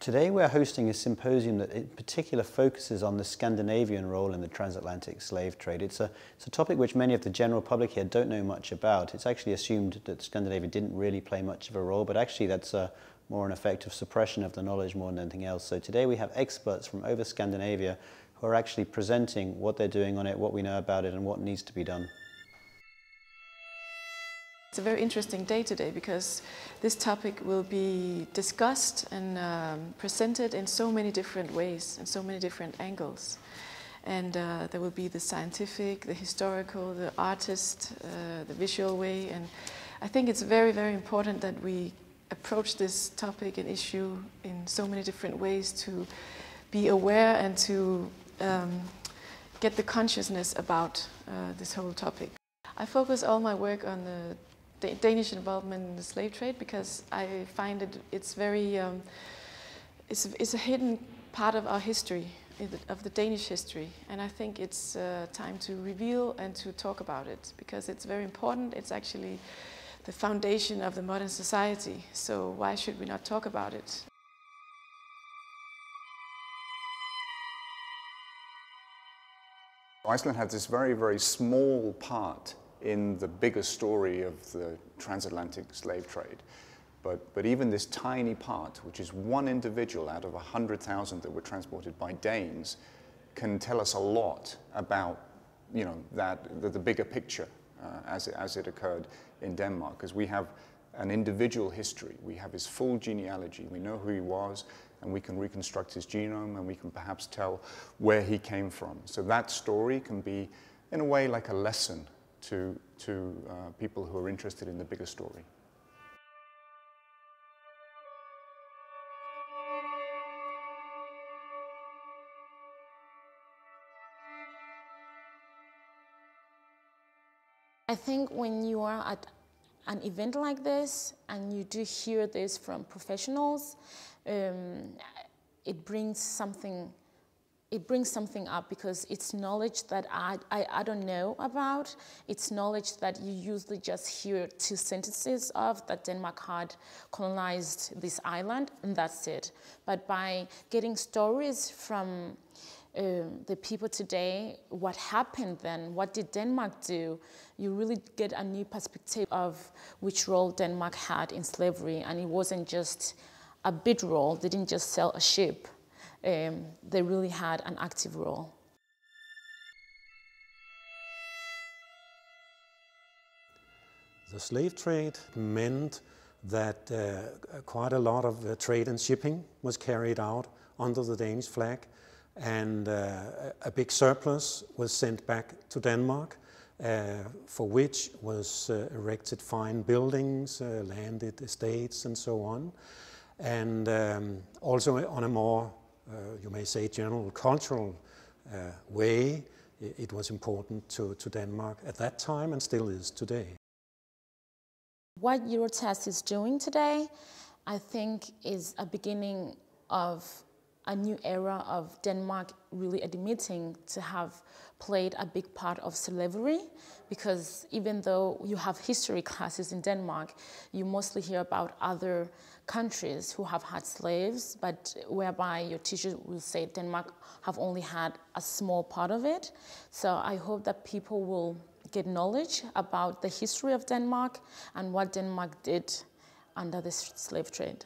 Today we're hosting a symposium that in particular focuses on the Scandinavian role in the transatlantic slave trade. It's a topic which many of the general public here don't know much about. It's actually assumed that Scandinavia didn't really play much of a role, but actually that's more an effect of suppression of the knowledge more than anything else. So today we have experts from over Scandinavia who are actually presenting what they're doing on it, what we know about it, and what needs to be done. It's a very interesting day today because this topic will be discussed and presented in so many different ways and so many different angles. And there will be the scientific, the historical, the artist, the visual way. And I think it's very, very important that we approach this topic and issue in so many different ways to be aware and to get the consciousness about this whole topic. I focus all my work on the Danish involvement in the slave trade because I find it's very it's a hidden part of our history, of the Danish history, and I think it's time to reveal and to talk about it because it's very important. It's actually the foundation of the modern society, so why should we not talk about it? Iceland had this very, very small part in the bigger story of the transatlantic slave trade. But even this tiny part, which is one individual out of 100,000 that were transported by Danes, can tell us a lot about, the bigger picture as it occurred in Denmark. Because we have an individual history, we have his full genealogy, we know who he was, and we can reconstruct his genome, and we can perhaps tell where he came from. So that story can be, in a way, like a lesson to people who are interested in the bigger story. I think when you are at an event like this and you do hear this from professionals, it brings something up because it's knowledge that I don't know about. It's knowledge that you usually just hear two sentences of, that Denmark had colonized this island, and that's it. But by getting stories from the people today, what happened then, what did Denmark do, you really get a new perspective of which role Denmark had in slavery. And it wasn't just a bid role, they didn't just sell a ship. They really had an active role. The slave trade meant that quite a lot of trade and shipping was carried out under the Danish flag, and a big surplus was sent back to Denmark, for which was erected fine buildings, landed estates and so on. And also on a more you may say general cultural way, it was important to Denmark at that time and still is today. What Eurotast is doing today, I think, is a beginning of a new era of Denmark really admitting to have played a big part of slavery, because even though you have history classes in Denmark, you mostly hear about other countries who have had slaves, but whereby your teachers will say Denmark have only had a small part of it. So I hope that people will get knowledge about the history of Denmark and what Denmark did under the slave trade.